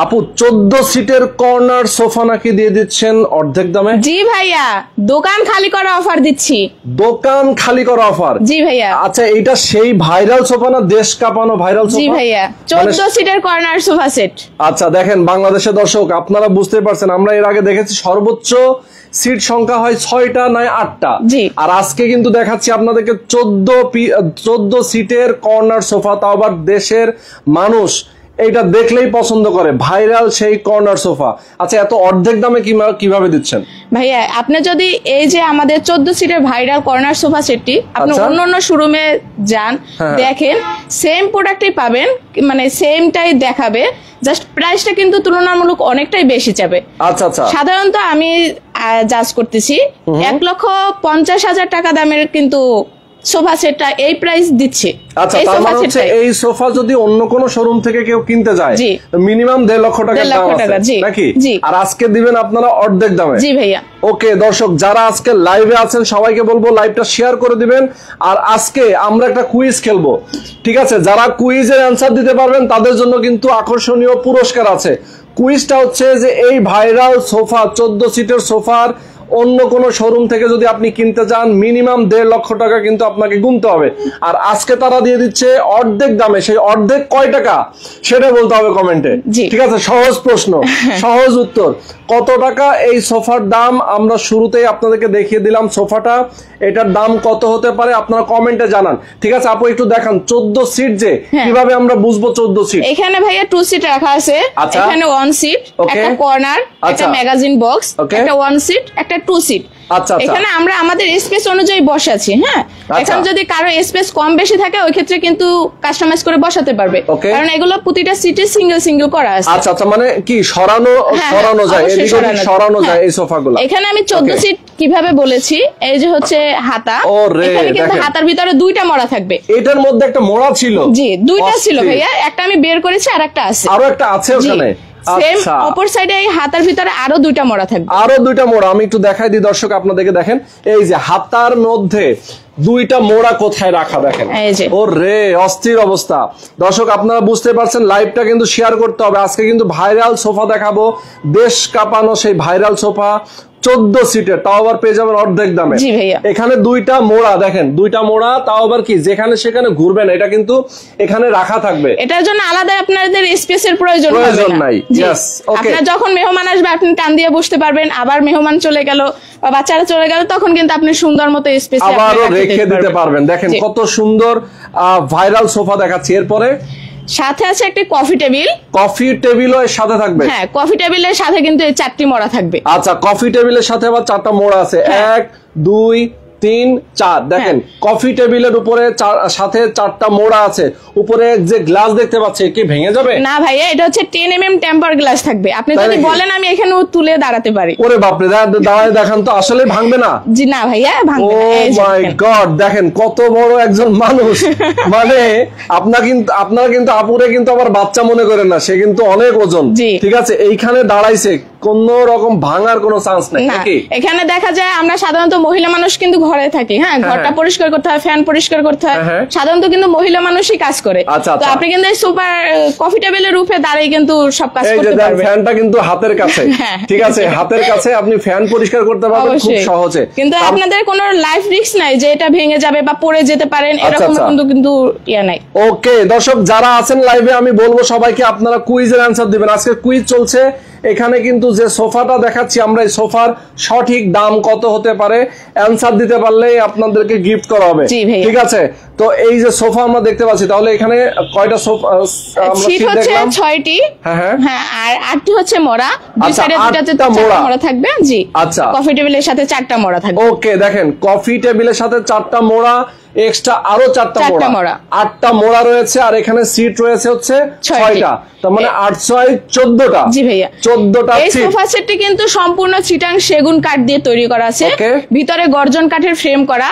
আপু 14 সিটের corner sofa নাকি দিয়ে দিচ্ছেন অর্ধেক দামে? জি ভাইয়া, দোকান খালি করা অফার দিচ্ছি। দোকান খালি করা অফার? জি ভাইয়া। আচ্ছা, এটা সেই ভাইরাল সোফা না, দেশ কাঁপানো ভাইরাল সোফা? জি ভাইয়া, 14 সিটের কর্নার সোফা সেট। আচ্ছা দেখেন বাংলাদেশের দর্শক, আপনারা বুঝতে পারছেন, আমরা এর আগে দেখেছি সর্বোচ্চ সিট সংখ্যা হয় 6টা নয় 8টা, আর আজকে কিন্তু দেখাচ্ছি আপনাদেরকে 14 সিটের কর্নার সোফা, তাও আবার দেশের মানুষ এইটা দেখলেই পছন্দ করে, ভাইরাল সেই কর্নার সোফা। আচ্ছা, এত অর্ধেক দামে কিভাবে দিচ্ছেন ভাইয়া? আপনি যদি এই যে আমাদের 14 সিটের ভাইরাল কর্নার সোফা সেটটি আপনি অন্যান্য শোরুমে যান, দেখেন সেম প্রোডাক্টই পাবেন, মানে সেমটাই দেখাবে, জাস্ট প্রাইসটা কিন্তু তুলনামূলক অনেকটাই বেশি যাবে। আচ্ছা আচ্ছা, সাধারণত আমি জাজ করতেছি 1,50,000 টাকা দামের কিন্তু সোফা সেটটা এই প্রাইস দিচ্ছে। আচ্ছা, তার মানে হচ্ছে এই সোফা যদি অন্য কোন শোরুম থেকে কেউ কিনতে যায় মিনিমাম 1.5 লক্ষ টাকার দাম আছে নাকি? আর আজকে দিবেন আপনারা অর্ধেক দামে? জি ভাইয়া। ওকে দর্শক, যারা আজকে লাইভে আছেন সবাইকে বলবো লাইভটা শেয়ার করে দিবেন। আর আজকে আমরা একটা কুইজ খেলবো, ঠিক আছে? যারা কুইজের অ্যান্সার দিতে পারবেন তাদের জন্য কিন্তু আকর্ষণীয় পুরস্কার আছে। কুইজটা হচ্ছে যে এই ভাইরাল সোফা 14 সিটের সোফার অন্য কোন শোরুম থেকে যদি আপনি কিনতে চান মিনিমাম 1.5 লক্ষ টাকা কিন্তু আপনাকে গুনতে হবে। আর আজকে তারা দিয়ে দিচ্ছে অর্ধেক দামে। সেই অর্ধেক কয় টাকা সেটা বলতে হবে কমেন্টে, ঠিক আছে? সহজ প্রশ্ন, সহজ উত্তর। কত টাকা এই সোফার দাম আমরা শুরুতেই আপনাদেরকে দেখিয়ে দিলাম সোফাটা, এটার দাম কত হতে পারে আপনারা কমেন্টে জানান, ঠিক আছে? আপু একটু দেখান 14 সিট যে কিভাবে আমরা বুঝবো 14 সিট। এখানে ভাইয়া 2 সিট রাখা আছে, এখানে 1 সিট, একটা কর্নার, একটা ম্যাগাজিন বক্স, একটা 1 সিট, একটা 2 সিট। আচ্ছা, এখানে আমরা আমাদের স্পেস অনুযায়ী বসাচ্ছি। হ্যাঁ, এখন যদি কারো স্পেস কম বেশি থাকে ওই ক্ষেত্রে কিন্তু কাস্টমাইজ করে বসাতে পারবে, কারণ এগুলো প্রতিটা সিটে সিঙ্গেল সিঙ্গেল করা আছে। আচ্ছা আচ্ছা, মানে কি সরানো যায়, সরানো যায় এই সোফাগুলো। এখানে আমি 14 সিট কিভাবে বলেছি, এই যে হচ্ছে হাতা, এখানে কিন্তু হাতার ভিতরে 2টা মোড়া থাকবে। এটার মধ্যে একটা মোড়া ছিল? জি, 2টা ছিল ভাইয়া, একটা আমি বের করেছি আর একটা আছে। আরো একটা আছে ওখানে? সেম অপর সাইডে এই হাতার ভিতরে আরো 2টা মোড়া থাকবে। আরো 2টা মোড়া আমি একটু দেখাই দিই দর্শক আপনাদেরকে। দেখেন এই যে হাতার মধ্যে 2টা মোড়া কোথায় রাখা, দেখেন। ওরে অস্থির অবস্থা। দর্শক আপনারা বুঝতে পারছেন, লাইভটা কিন্তু শেয়ার করতে হবে। আজকে কিন্তু ভাইরাল সোফা দেখাবো, দেশ কাঁপানো সেই ভাইরাল সোফা 14 সিটের, তাও আবার পেয়ে যাবেন অর্ধেক দামে। এখানে 2টা মোড়া, দেখেন 2টা মোড়া, তাও আবার কি যেখানে সেখানে ঘুরবে না, এটা কিন্তু এখানে রাখা থাকবে। এটার জন্য আলাদা আপনাদের স্পেসের প্রয়োজন নাই। আপনার যখন মেহমান আসবে আপনি টান দিয়ে বসতে পারবেন, আবার মেহমান চলে গেল বা বাচ্চারা চলে গেল তখন কিন্তু আপনি সুন্দর মতো স্পেস আবারও রেখে দিতে পারবেন। দেখেন কত সুন্দর ভাইরাল সোফা দেখাচ্ছি। এরপরে সাথে আছে একটা কফি টেবিল। কফি টেবিলও এর সাথে থাকবে? হ্যাঁ, কফি টেবিলের সাথে কিন্তু এই 4টি মোড়া থাকবে। আচ্ছা, কফি টেবিলের সাথে আবার 4টা মোড়া আছে। 1 2 3 4। দেখেন কফি টেবিলের উপরে সাথে 4টা মোড়া আছে। উপরে যে গ্লাস দেখতে পাচ্ছি কি ভেঙে যাবে? না ভাইয়া, এটা হচ্ছে 10 mm টেম্পার গ্লাস থাকবে। আপনি যদি বলেন আমি এখানেও তুলে দাঁড়াতে পারি। ওরে বাপরে, দাঁড়ায় দেখান তো, আসলে ভাঙবে না? জি না ভাইয়া, ভাঙবে না। ও মাই গড, দেখেন কত বড় একজন মানুষ। মানে আপনারা কিন্তু আপুরে কিন্তু আবার বাচ্চা মনে করেন না, সে কিন্তু অনেক ওজন, ঠিক আছে? এইখানে দাঁড়াইছে, কোন রকম ভাঙার কোনো চান্স নাই নাকি? এখানে দেখা যায় আমরা সাধারণত মহিলা মানুষ কিন্তু ঘরে থাকি, হ্যাঁ, ঘরটা পরিষ্কার করতে হয়, ফ্যান পরিষ্কার করতে হয়, সাধারণত কিন্তু মহিলা মানুষই কাজ করে। তো আপনি কিন্তু এই সুপার কফি টেবিলের উপরে দাঁড়িয়ে কিন্তু সব কাজ করতে পারবেন। ফ্যানটা কিন্তু হাতের কাছে, ঠিক আছে? হাতের কাছে আপনি ফ্যান পরিষ্কার করতে পারবেন খুব সহজে। কিন্তু আপনাদের কোনো লাইফ রিস্ক নাই যে এটা ভেঙে যাবে বা পড়ে যেতে পারেন, এরকম কিন্তু ইয়া নাই। ওকে দর্শক যারা আছেন লাইভে, আমি বলবো সবাইকে আপনারা কুইজের অ্যানসার দিবেন। আজকে কুইজ চলছে। এখানে কিন্তু যে সোফাটা দেখাচ্ছি আমরা, এই সোফার সঠিক দাম কত হতে পারে অ্যানসার দিতে পারলেই আপনাদেরকে গিফট করা হবে, ঠিক আছে? তো এই যে সোফা আমরা দেখতে পাচ্ছি, তাহলে এখানে কয়টা সোফা? সিট হচ্ছে 6টি, হ্যাঁ, আর 8টি হচ্ছে মোড়া। দুই সাইডে 2টা মোড়া থাকবে। জি, আচ্ছা। কফি টেবিলের সাথে 4টা মোড়া থাকবে। ওকে, দেখেন কফি টেবিলের সাথে 4টা মোড়া, এক্সট্রা আরো 4টা মোড়া, 8টা মোড়া রয়েছে। আর এখানে সিট রয়েছে হচ্ছে 6টা, তার মানে 8 6 14টা। জি ভাইয়া, 14টা। এই সোফা সেটটি কিন্তু সম্পূর্ণ চিটাং সেগুন কাঠ দিয়ে তৈরি করা আছে। ভিতরে গর্জন কাঠের ফ্রেম করা,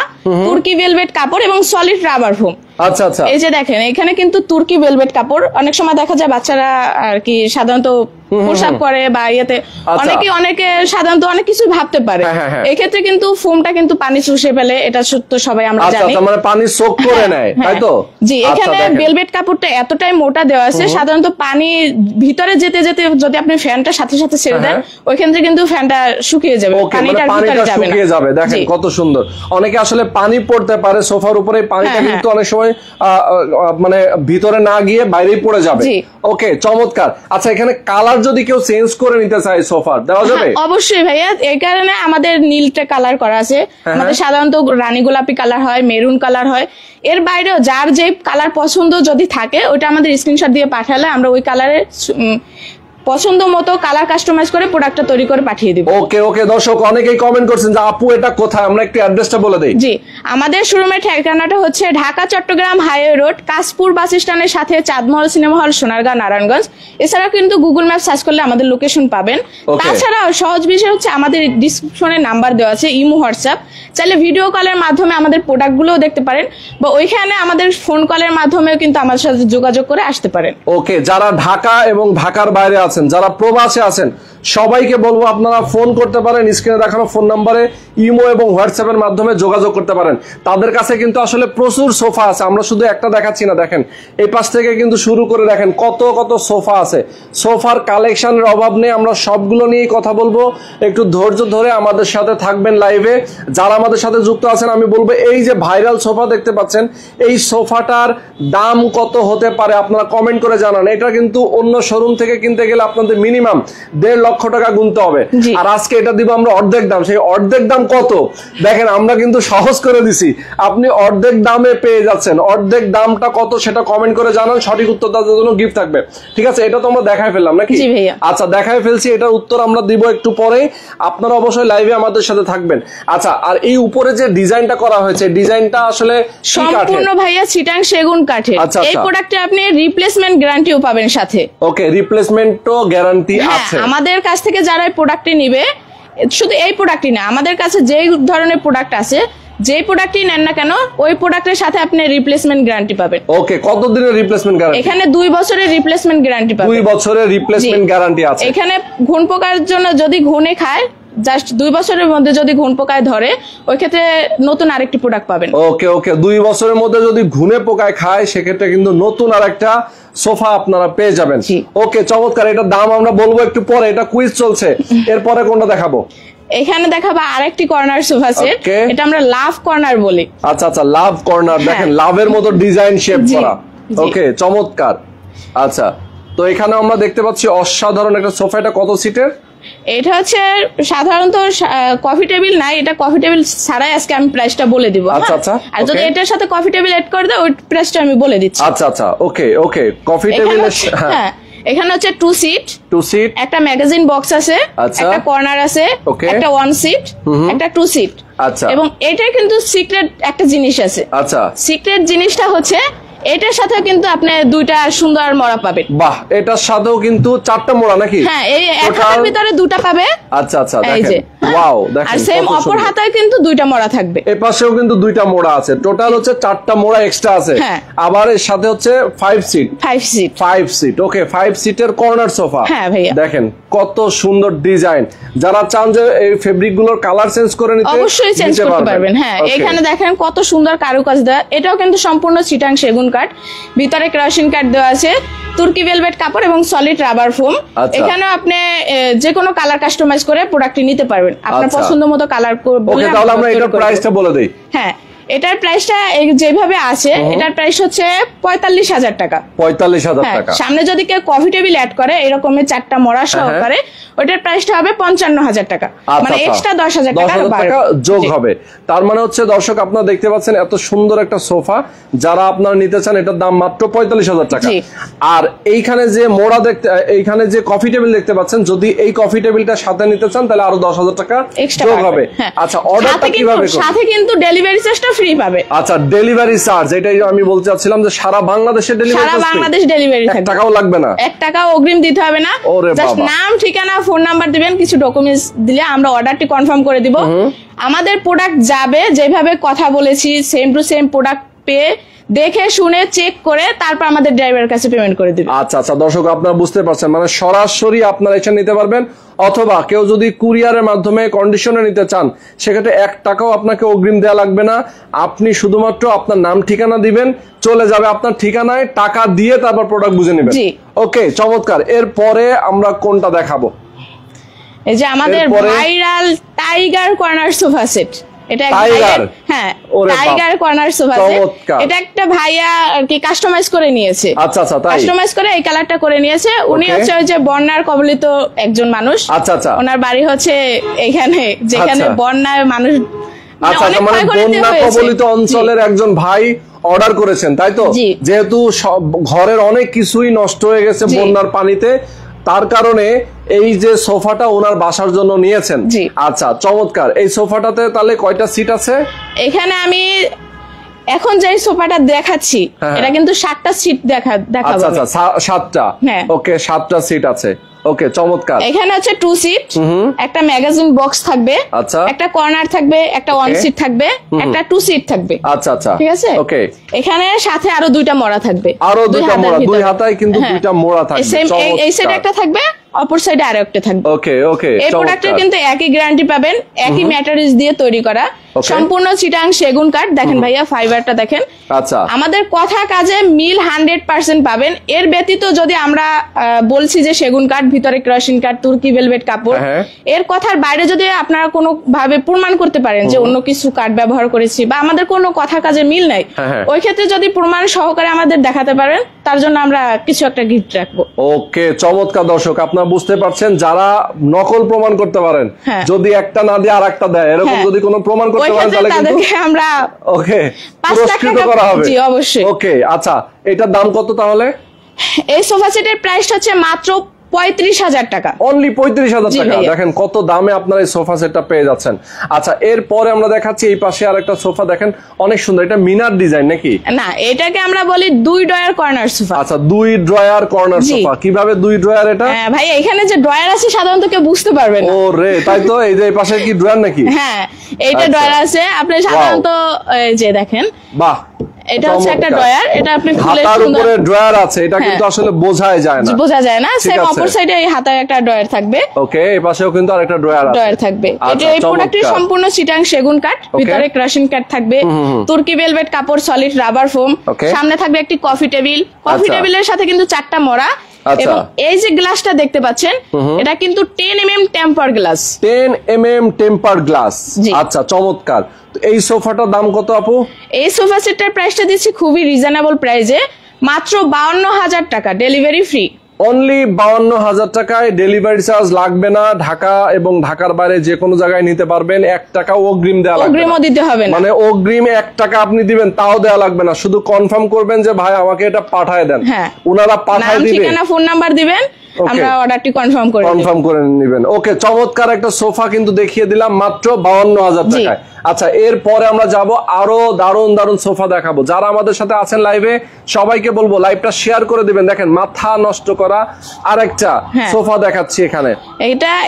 তুর্কি ভেলভেট কাপড় এবং সলিড রাবার ফোম। আচ্ছা আচ্ছা, এই যে দেখেন এখানে কিন্তু তুর্কি ভেলভেট কাপড়। অনেক সময় দেখা যায় বাচ্চারা আর কি সাধারণত প্রসাব করে বা ইয়েতে অনেকে সাধারণত অনেক কিছু ভাবতে পারে, এক্ষেত্রে কিন্তু ফোমটা কিন্তু পানি চুষে ফেলে, এটা সত্য, সবাই আমরা জানি। মানে পানি সোক করে নেয়, তাই তো? জি, এখানে ভেলভেট কাপড়টা এতটাই মোটা দেওয়া আছে, সাধারণত পানি ভিতরে যেতে যেতে যদি আপনি ফ্যানটা সাথে সাথে ছেড়ে দেন, ওইখান থেকে কিন্তু ফ্যানটা শুকিয়ে যাবে, পানিটা ভিতরে যাবে না। যাবে। দেখেন কত সুন্দর। অনেকে আসলে পানি পড়তে পারে সোফার উপরে, পানিটা কিন্তু অনেক সময় মানে ভিতরে না গিয়ে বাইরেই পড়ে যাবে। ওকে, চমৎকার। আচ্ছা, এখানে কালার যদি কেউ চেঞ্জ করে নিতে চায় সোফার, দেওয়া যাবে? অবশ্যই ভাইয়া, এই কারণে আমাদের নীলটা কালার করা আছে। আমাদের সাধারণত রানী গোলাপি কালার হয়, মেরুন কালার হয়, এর বাইরেও যার যে কালার পছন্দ যদি থাকে ওটা আমাদের স্ক্রিনশট দিয়ে পাঠালে আমরা ওই কালারের পছন্দ মতো কালার কাস্টমাইজ করে প্রোডাক্টটা তৈরি করে পাঠিয়ে দিব। ওকে দর্শক অনেকেই কমেন্ট করছেন যে আপু এটা কোথায়, আমরা একটু অ্যাড্রেসটা বলে দেই। জি, আমাদের শোরুমের ঠিকানাটা হচ্ছে ঢাকা চট্টগ্রাম হাইওয়ে রোড, কাশপুর বাস স্ট্যান্ডের সাথে চাঁদমহল সিনেমা হল, সোনারগাঁও, নারায়ণগঞ্জ। এছাড়া কিন্তু গুগল ম্যাপ সার্চ করলে আমাদের লোকেশন পাবেন। তাছাড়া সহজ বিষয় হচ্ছে আমাদের ডিসক্রিপশনে নাম্বার দেওয়া আছে, ইমো, হোয়াটসঅ্যাপ, চাইলে ভিডিও কলের মাধ্যমে আমাদের প্রোডাক্টগুলোও দেখতে পারেন, বা ওইখানে আমাদের ফোন কলের মাধ্যমেও কিন্তু আমাদের সাথে যোগাযোগ করে আসতে পারেন। ওকে, যারা ঢাকা এবং ঢাকার বাইরে আছেন, যারা প্রবাসে আছেন, সবাইকে বলবো আপনারা ফোন করতে পারেন, স্ক্রিনে দেখানো ফোন নম্বরে ইমো এবং হোয়াটসঅ্যাপের মাধ্যমে যোগাযোগ করতে পারেন। তাদের কাছে কিন্তু আসলে প্রচুর সোফা আছে, আমরা শুধু একটা দেখাচ্ছি না, দেখেন এই পাশ থেকে কিন্তু শুরু করে দেখেন কত সোফা আছে। সোফার কালেকশনের অভাব নেই, আমরা সবগুলো নিয়েই কথা বলবো। একটু ধৈর্য ধরে আমাদের সাথে থাকবেন লাইভে। যারা আমাদের সাথে যুক্ত আছেন, আমি বলবো এই যে ভাইরাল সোফা দেখতে পাচ্ছেন, এই সোফাটার দাম কত হতে পারে আপনারা কমেন্ট করে জানান। এটা কিন্তু অন্য শোরুম থেকে কিনতে গেলে আপনাদের মিনিমাম 1.5 লক্ষ টাকা গুনতে হবে, আর আজকে এটা দিব আমরা অর্ধেক দাম। সেই অর্ধেক দাম কত দেখেন, আমরা কিন্তু সহজ করে দিছি, আপনি অর্ধেক দামে পেয়ে যাচ্ছেন। অর্ধেক দামটা কত সেটা কমেন্ট করে জানান, সঠিক উত্তর দেওয়ার জন্য গিফট থাকবে। ঠিক আছে, এটা তো আমরা দেখায় ফেললাম নাকি? আচ্ছা, দেখায় ফেলছি, এটার উত্তর আমরা দিব একটু পরে। আপনারা অবশ্যই লাইভে আমাদের সাথে থাকবেন। আচ্ছা, আর এই উপরে যে ডিজাইনটা করা হয়েছে, ডিজাইনটা আসলে সম্পূর্ণ ভাইয়া চিটাং সেগুন কাঠের। এই প্রোডাক্টে আপনি রিপ্লেসমেন্ট গ্যারান্টিও পাবেন সাথে। ওকে, রিপ্লেসমেন্টও গ্যারান্টি আছে। আমাদের কাছ থেকে যারা এই প্রোডাক্টটি নিবে, শুধু এই প্রোডাক্টই না, আমাদের কাছে যে ধরনের প্রোডাক্ট আছে, যে প্রোডাক্টই নেন না কেন, ওই প্রোডাক্টের সাথে আপনি রিপ্লেসমেন্ট গ্যারান্টি পাবেন। ওকে, কত দিনের রিপ্লেসমেন্ট গ্যারান্টি? এখানে 2 বছরের রিপ্লেসমেন্ট গ্যারান্টি পাবেন। 2 বছরের রিপ্লেসমেন্ট গ্যারান্টি আছে। এখানে ঘুণ পোকার জন্য যদি ঘুণে খায়, জাস্ট 2 বছরের মধ্যে যদি ঘুণ পোকায় ধরে, ওই ক্ষেত্রে নতুন আরেকটি প্রোডাক্ট পাবেন। ওকে, 2 বছরের মধ্যে যদি ঘুণে পোকায় খায়, সেক্ষেত্রে কিন্তু নতুন আরেকটা সোফা আপনারা পেয়ে যাবেন। ওকে, চমৎকার। এটার দাম আমরা বলবো একটু পরে, এটা কুইজ চলছে। এরপরে কোনটা দেখাবো? এখানে দেখাবো আরেকটি কর্নার সোফা সেট, এটা আমরা লাভ কর্নার বলি। আচ্ছা, লাভ কর্নার। দেখেন লাভের মতো ডিজাইন শেপ করা। ওকে, চমৎকার। আচ্ছা, তো এখানে আমরা দেখতে পাচ্ছি অসাধারণ একটা সোফা। এটা কত সিটের? এটা হচ্ছে সাধারণত কফি টেবিল নাই, এটা কফি টেবিল ছাড়াই আজকে আমি প্রাইসটা বলে দিব। আচ্ছা, আর যদি এটার সাথে কফি টেবিল এড করে দেয়, ওই প্রাইসটা আমি বলে দিচ্ছি। আচ্ছা, ওকে, কফি টেবিল। হ্যাঁ, এখানে হচ্ছে 2 সিট, একটা ম্যাগাজিন বক্স আছে, একটা কর্নার আছে, একটা 1 সিট, একটা 2 সিট। আচ্ছা, এবং এটা কিন্তু সিক্রেট একটা জিনিস আছে। আচ্ছা, সিক্রেট জিনিসটা হচ্ছে এটার সাথে কিন্তু আপনি 2টা সুন্দর মোড়া পাবেন। বাহ, এটার সাথেও কিন্তু 4টা মোড়া নাকি? হ্যাঁ, এই এক হাতের ভিতরে 2টা পাবে। আচ্ছা, দেখেন, ওয়াও, দেখেন। আর সেম অপর হাতায় কিন্তু 2টা মোড়া থাকবে। এই পাশেও কিন্তু 2টা মোড়া আছে, টোটাল হচ্ছে 4টা মোড়া এক্সট্রা আছে। আবার এর সাথে হচ্ছে 5 সিট। ওকে, 5 সিটের কর্নার সোফা। হ্যাঁ ভাইয়া, দেখেন কত সুন্দর ডিজাইন। যারা চান যে এই ফেব্রিক গুলোর কালার চেঞ্জ করে নিতে, অবশ্যই চেঞ্জ করতে পারবেন। হ্যাঁ, এখানে দেখেন কত সুন্দর কারুকাজ দেওয়া। এটাও কিন্তু সম্পূর্ণ চিটাং সেগুন কাঠ, ভিতরে কেরোসিন কাঠ দেওয়া আছে, তুর্কি ভেলভেট কাপড় এবং সলিড রাবার ফোম। এখানে আপনি যে কোনো কালার কাস্টমাইজ করে প্রোডাক্টটি নিতে পারবেন, আপনার পছন্দ মতো কালার করবেন। ওকে, তাহলে আমরা এটার প্রাইসটা বলে দেই। হ্যাঁ, এটার প্রাইসটা যেভাবে আছে, এটার প্রাইস হচ্ছে 45,000 টাকা। 45,000 টাকা। সামনে যদি কেউ কফি টেবিল অ্যাড করে এরকমের 4টা মোড়া সহকারে, ওটার প্রাইসটা হবে 55,000 টাকা, মানে এক্সট্রা 10,000 টাকা যোগ হবে। তার মানে হচ্ছে দর্শক, আপনারা দেখতে পাচ্ছেন এত সুন্দর একটা সোফা, যারা আপনারা নিতে চান, এটার দাম মাত্র 45,000 টাকা। আর এইখানে যে মোড়া এইখানে যে কফি টেবিল দেখতে পাচ্ছেন, যদি এই কফি টেবিলটা সাথে নিতে চান, তাহলে আরো 10,000 টাকা যোগ হবে। আচ্ছা, অর্ডারটা কিভাবে করবেন? সাথে কিন্তু ডেলিভারি চার্জটা ফ্রি পাবে। আচ্ছা, ডেলিভারি চার্জ, এটাই আমি বলতে চাচ্ছিলাম যে সারা বাংলাদেশে ডেলিভারি, সারা বাংলাদেশ ডেলিভারি থাকবে, 1 টাকাও লাগবে না, 1 টাকাও অগ্রিম দিতে হবে না। জাস্ট নাম, ঠিকানা, ফোন নাম্বার দিবেন, কিছু ডকুমেন্টস দিলে আমরা অর্ডারটি কনফার্ম করে দিব। আমাদের প্রোডাক্ট যাবে, যেভাবে কথা বলেছি সেম টু সেম প্রোডাক্ট পেয়ে দেখে শুনে চেক করে তারপর আমাদের ড্রাইভারের কাছে পেমেন্ট করে দিবে। আচ্ছা আচ্ছা, দর্শক আপনারা বুঝতে পারছেন, মানে সরাসরি আপনারা এসে নিতে পারবেন, অথবা কেউ যদি কুরিয়ারের মাধ্যমে কন্ডিশনে নিতে চান সেক্ষেত্রে 1 টাকাও আপনাকে অগ্রিম দেওয়া লাগবে না। আপনি শুধুমাত্র আপনার নাম ঠিকানা দিবেন, চলে যাবে আপনার ঠিকানায়, টাকা দিয়ে তারপর প্রোডাক্ট বুঝে নেবেন। ওকে, চমৎকার। এরপরে আমরা কোনটা দেখাবো? এই যে আমাদের viral tiger corner sofa set. এটা হ্যাঁ, টাইগার কর্নার সোফা সেট। এটা একটা ভাইয়া আর কি কাস্টমাইজ করে নিয়েছে। আচ্ছা আচ্ছা, তাই কাস্টমাইজ করে এই কালারটা করে নিয়েছে। উনি হচ্ছে ওই যে বন্যার কবলিত একজন মানুষ। আচ্ছা আচ্ছা, ওনার বাড়ি হচ্ছে এখানে, যেখানে বন্যায় মানুষ আচ্ছা মানে বন্যা কবলিত অঞ্চলের একজন ভাই অর্ডার করেছেন, তাই তো? যেহেতু ঘরের অনেক কিছুই নষ্ট হয়ে গেছে বন্যার পানিতে, তার কারণে এই যে সোফাটা ওনার বাসার জন্য নিয়েছেন। আচ্ছা, চমৎকার। এই সোফাটাতে তাহলে কয়টা সিট আছে? এখানে আমি এখন যে সোফাটা দেখাচ্ছি এটা কিন্তু 7টা সিট দেখাবো। আচ্ছা আচ্ছা, 7টা। ওকে, 7টা সিট আছে। ওকে, চমৎকার। এখানে হচ্ছে 2 সিট, একটা ম্যাগাজিন বক্স থাকবে, আচ্ছা, একটা কর্নার থাকবে, একটা 1 সিট থাকবে, একটা 2 সিট থাকবে। আচ্ছা আচ্ছা, ঠিক আছে। ওকে, এখানে সাথে আরো 2টা মোড়া থাকবে, আরো 2টা মোড়া, 2 হাতায় কিন্তু 2টা মোড়া থাকবে। এই সাইডে একটা থাকবে, অপর সাইডে আরো একটা থাকবে। ওকে ওকে, এই প্রোডাক্টের কিন্তু একই গ্যারান্টি পাবেন, একই ম্যাটেরিয়ালস দিয়ে তৈরি করা, সম্পূর্ণ চিটাং সেগুন কাঠ। দেখেন ভাইয়া ফাইবারটা দেখেন। আচ্ছা, আমাদের কথা কাজে মিল 100% পাবেন। এর ব্যতীত যদি আমরা বলছি যে সেগুন কাঠ, ভিতরে কেরোসিন কাঠ, তুর্কি ভেলভেট কাপড়, এর কথার বাইরে যদি আপনারা কোনো ভাবে প্রমাণ করতে পারেন যে অন্য কিছু কাঠ ব্যবহার করেছি বা আমাদের কোনো কথা কাজে মিল নাই, ওই ক্ষেত্রে যদি প্রমাণ সহকারে আমাদের দেখাতে পারেন, তার জন্য আমরা কিছু একটা গিফট রাখবো। ওকে, চমৎকার। দর্শক আপনারা বুঝতে পারছেন, যারা নকল প্রমাণ করতে পারেন, যদি একটা না দিয়ে আরেকটা দেয়, এরকম যদি কোনো প্রমাণ করতে পারেন তাহলে কিন্তু আমরা ওকে পুরস্কৃত করা হবে। জি, অবশ্যই। ওকে, আচ্ছা, এটার দাম কত তাহলে? এই সোফা সেটের প্রাইস হচ্ছে মাত্র 35,000 টাকা। অনলি 35,000 টাকা। দেখেন কত দামে আপনারা এই সোফা সেটটা পেয়ে যাচ্ছেন। আচ্ছা, এরপরে আমরা দেখাচ্ছি এই পাশে আরেকটা সোফা, দেখেন অনেক সুন্দর। এটা মিনার ডিজাইন নাকি? না, এটাকে আমরা বলি 2 ড্রয়ার কর্নার সোফা। আচ্ছা, 2 ড্রয়ার কর্নার সোফা। কিভাবে 2 ড্রয়ার এটা? হ্যাঁ ভাই, এখানে যে ড্রয়ার আছে সাধারণত কেউ বুঝতে পারবে না। ও রে, তাই তো। এই যে এই পাশে কি ড্রয়ার নাকি? হ্যাঁ, এইটা ড্রয়ার আছে। আপনি সাধারণত এই যে দেখেন, বাহ, এটা হচ্ছে একটা ড্রয়ার। এটা আপনি খুলে হাতার উপরে ড্রয়ার আছে, এটা কিন্তু আসলে বোঝাই যায় না। বোঝা যায় না। সেম অপর সাইডে এই হাতায় একটা ড্রয়ার থাকবে। ওকে, এই পাশেও কিন্তু আরেকটা ড্রয়ার আছে। ড্রয়ার থাকবে। এটা এই প্রোডাক্টটি সম্পূর্ণ চিটাং সেগুন কাঠ, ভিতরে কেরোসিন কাঠ থাকবে, তুর্কি ভেলভেট কাপড়, সলিড রাবার ফোম। সামনে থাকবে একটি কফি টেবিল। কফি টেবিলের সাথে কিন্তু 4টা মোড়া। এবং এই যে গ্লাসটা দেখতে পাচ্ছেন, এটা কিন্তু 10 mm temper glass. 10 mm temper glass. আচ্ছা, চমৎকার। এই সোফাটার দাম কত আপু? এই সোফা সেটটার প্রাইসটা দিচ্ছি খুবই রিজনেবল প্রাইসে, মাত্র 52,000 টাকা, ডেলিভারি ফ্রি। অনলি 52,000 টাকায়, ডেলিভারি চার্জ লাগবে না। ঢাকা এবং ঢাকার বাইরে যে কোনো জায়গায় নিতে পারবেন। 1 টাকা অগ্রিম দেওয়া লাগবে না। অগ্রিমও দিতে হবে না, মানে অগ্রিম 1 টাকা আপনি দিবেন তাও দেওয়া লাগবে না। শুধু কনফার্ম করবেন যে ভাই আমাকে এটা পাঠায় দেন, ওনারা পাঠায় দিবেন, ঠিকানা ফোন নাম্বার দিবেন, আমরা অর্ডারটি কনফার্ম করে নেবেন। ওকে, চমৎকার একটা সোফা কিন্তু দেখিয়ে দিলাম মাত্র 52,000 টাকায়। আচ্ছা, এরপরে আমরা যাব আরো দারুন দারুন সোফা দেখাবো। যারা আমাদের সাথে আছেন লাইভে, সবাইকে বলবো লাইভটা শেয়ার করে দিবেন। দেখেন মাথা নষ্ট করা আরেকটা সোফা দেখাচ্ছি এখানে।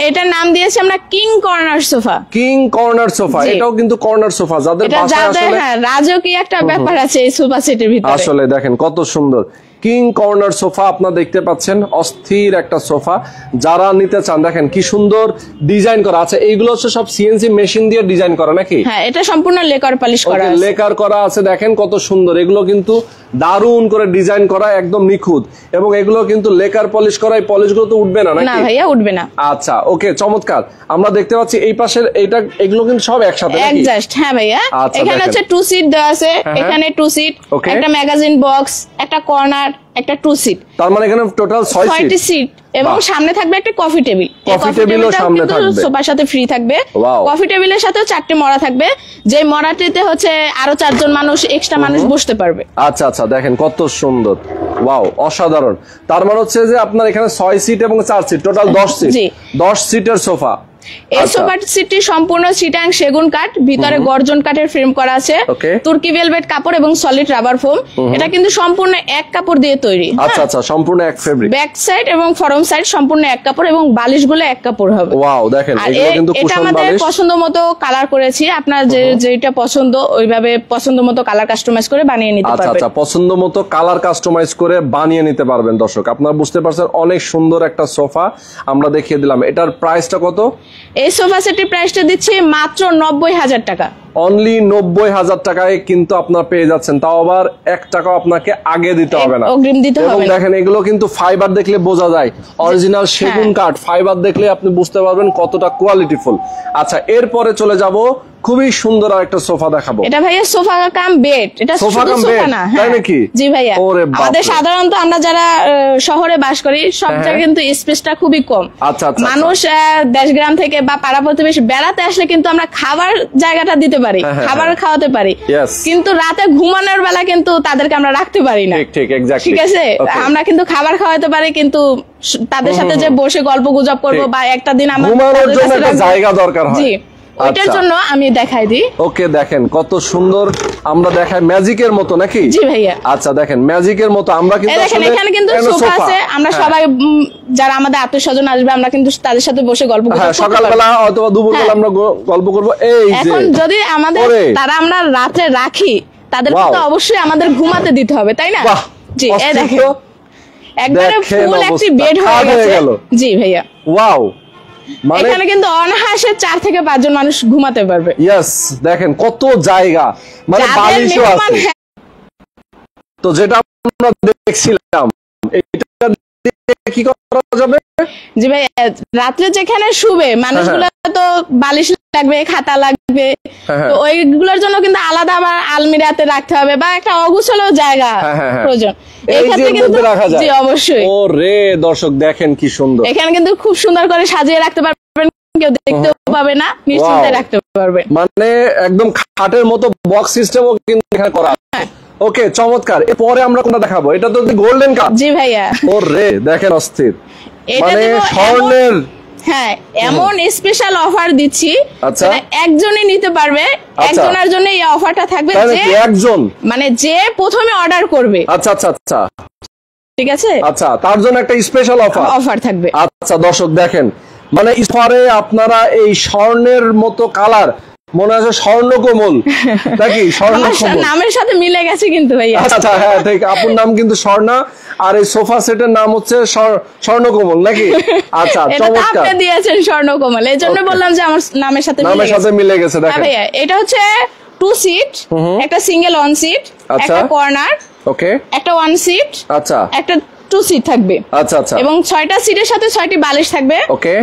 এটার নাম দিয়েছি আমরা king corner sofa. King corner sofa, এটাও কিন্তু কর্নার সোফা। যাদের বাসায় আসলে রাজকীয় একটা ব্যাপার আছে এই সোফা সেটের ভিতরে। আসলে দেখেন কত সুন্দর কিং কর্নার সোফা আপনারা দেখতে পাচ্ছেন, অস্থির একটা সোফা। যারা নিতে চান দেখেন কি সুন্দর ডিজাইন করা আছে। এইগুলো হচ্ছে সব সিএনসি মেশিন দিয়ে ডিজাইন করা নাকি? হ্যাঁ, এটা সম্পূর্ণ লেকার পলিশ করা আছে। লেকার করা আছে, দেখেন কত সুন্দর। এগুলো কিন্তু দারুন করে ডিজাইন করা, একদম নিখুঁত। এবং এগুলো কিন্তু লেকার পলিশ করা। এই পলিশগুলো তো উঠবে না নাকি? না ভাইয়া, উঠবে না। আচ্ছা, ওকে, চমৎকার। আমরা দেখতে পাচ্ছি এই পাশের এগুলো কিন্তু সব একসাথে নাকি? এক্সাক্ট, হ্যাঁ ভাইয়া। এখানে হচ্ছে 2 সিট দেওয়া আছে। এখানে 2 সিট, একটা ম্যাগাজিন বক্স, একটা কর্নার, একটা 2 সিট। তার মানে এখানে টোটাল 6 সিট। এবং সামনে থাকবে একটা কফি টেবিল। কফি টেবিলও সামনে থাকবে, সোফার সাথে ফ্রি থাকবে। কফি টেবিলের সাথেও 4টে মরা থাকবে, যে মরাটিতে হচ্ছে আরো 4 জন মানুষ, এক্সট্রা মানুষ বসতে পারবে। আচ্ছা আচ্ছা, দেখেন কত সুন্দর, ওয়াও, অসাধারণ। তার মানে হচ্ছে যে আপনার এখানে 6 সিট এবং 4 সিট, টোটাল 10 সিট, 10 সিটের সোফা। এই সোফা সেটটি সম্পূর্ণ চিটাং সেগুন কাঠ, ভিতরে গর্জন কাঠের ফ্রেম করা আছে, তুর্কি ভেলভেট কাপড় এবং সলিড রাবার ফোম। এটা কিন্তু সম্পূর্ণ এক কাপড় দিয়ে তৈরি। আচ্ছা আচ্ছা, সম্পূর্ণ এক ফেব্রিক। ব্যাক সাইড এবং ফরম সাইড সম্পূর্ণ এক কাপড় এবং বালিশগুলো এক কাপড় হবে। ওয়াও, দেখেন এগুলো কিন্তু কুশন বালিশ। এটা আমাদের পছন্দ মতো কালার করেছি, আপনার যেটা পছন্দ ওইভাবে পছন্দ মতো কালার কাস্টমাইজ করে বানিয়ে নিতে পারবেন। আচ্ছা আচ্ছা, পছন্দ মতো কালার কাস্টমাইজ করে বানিয়ে নিতে পারবেন। দর্শক আপনারা বুঝতে পারছেন, অনেক সুন্দর একটা সোফা আমরা দেখিয়ে দিলাম। এটার প্রাইসটা কত? এই সোফা সেটের প্রাইসটা দিচ্ছি মাত্র 90,000 টাকা। অনলি 90,000 টাকায় কিন্তু আপনারা পেয়ে যাচ্ছেন, তাও আবার 1 টাকাও আপনাকে আগে দিতে হবে না, অগ্রিম দিতে হবে না। এবং দেখেন এগুলো কিন্তু ফাইবার দেখলে বোঝা যায়, অরিজিনাল সেগুন কাঠ। ফাইবার দেখলে আপনি বুঝতে পারবেন কতটা কোয়ালিটিফুল। আচ্ছা, এরপরে চলে যাব, খুবই সুন্দর একটা সোফা দেখাবো। এটা ভাইয়া সোফা কাম বেড। এটা সোফা কাম বেড, তাই নাকি? জি ভাইয়া। আমাদের সাধারণত আমরা যারা শহরে বাস করি সব জায়গায় কিন্তু স্পেসটা খুবই কম। আচ্ছা আচ্ছা, মানুষ দেশগ্রাম থেকে বা পাড়া প্রতিবেশী বেড়াতে আসলে কিন্তু আমরা খাবার জায়গাটা দিতে পারি, খাবার খাওয়াতে পারি, কিন্তু রাতে ঘুমানোর বেলা কিন্তু তাদেরকে আমরা রাখতে পারি না। ঠিক এক্স্যাক্টলি, ঠিক আছে। আমরা কিন্তু খাবার খাওয়াতে পারি, কিন্তু তাদের সাথে যে বসে গল্প গুজব করবো বা একটা দিন আমার ঘুমানোর জন্য একটা জায়গা দরকার হয়। জি, ওইটার জন্য আমি দেখাই দিই। ওকে, দেখেন কত সুন্দর, আমরা দেখাই ম্যাজিকের মতো নাকি? জি ভাইয়া। আচ্ছা, দেখেন ম্যাজিকের মতো। আমরা কিন্তু দেখেন এখানে কিন্তু সোফা আছে, আমরা সবাই যারা আমাদের আত্মীয়স্বজন আসবে আমরা কিন্তু তাদের সাথে বসে গল্প করব। সকালবেলা অথবা দুপুরবেলা আমরা গল্প করব। এই যে এখন যদি আমাদের তারা আমরা রাতে রাখি, তাদের তো অবশ্যই আমাদের ঘুমাতে দিতে হবে, তাই না? জি, এই দেখেন একবারে ফুল একটি বেড হয়ে গেছে। জি ভাইয়া, ওয়াও। এখানে কিন্তু অনায়াসে 4 থেকে 5 জন মানুষ ঘুমাতে পারবে। ইয়েস, দেখেন কত জায়গা, মানে বালিশও আছে। তো যেটা আমরা দেখছিলাম, এটা কি করা যাবে? জি ভাই, রাত্রে যেখানে শুবে মানুষগুলো তো বালিশ লাগবে, খাতা লাগবে, তো ওইগুলোর জন্য কিন্তু আলাদা আবার আলমিরাতে রাখতে হবে বা একটা অগুছালো জায়গা প্রয়োজন। এখানে কিন্তু জি অবশ্যই। ওরে দর্শক দেখেন কি সুন্দর, এখানে কিন্তু খুব সুন্দর করে সাজিয়ে রাখতে পারবেন, কেউ দেখতেও পাবে না, নিশ্চিন্তে রাখতে পারবেন। মানে একদম খাটের মতো বক্স সিস্টেমও কিন্তু এখানে করা আছে। ওকে, চমৎকার। এরপরে আমরা কোনটা দেখাবো? এটা তো গোল্ডেন কাপ। জি ভাইয়া। ওরে দেখেন অস্থির, মানে স্বর্ণের। হ্যাঁ, এমন স্পেশাল অফার দিচ্ছি, একজনই নিতে পারবে। একজনের জন্য এই অফারটা থাকবে, যে একজন মানে যে প্রথমে অর্ডার করবে। আচ্ছা আচ্ছা আচ্ছা, ঠিক আছে। আচ্ছা, তার জন্য একটা স্পেশাল অফার থাকবে। আচ্ছা দর্শক দেখেন, মানে অফারে আপনারা এই স্বর্ণের মতো কালার, মনে আছে স্বর্ণকমল নাকি? স্বর্ণকমল নামের সাথে মিলে গেছে কিন্তু ভাইয়া। আচ্ছা, হ্যাঁ ঠিক, আপুর নাম কিন্তু স্বর্ণা, আর এই সোফা সেটের নাম হচ্ছে স্বর্ণকমল নাকি? আচ্ছা, চমৎকার। আপনি দিয়েছেন স্বর্ণকমল, এই জন্য বললাম যে আমার নামের সাথে মিলে গেছে। দেখেন ভাইয়া, এটা হচ্ছে 2 সিট, একটা সিঙ্গেল 1 সিট, একটা কর্নার, ওকে, একটা 1 সিট, আচ্ছা, একটা 2 সিট থাকবে। আচ্ছা আচ্ছা, এবং 6টা সিটের সাথে 6টি বালিশ থাকবে।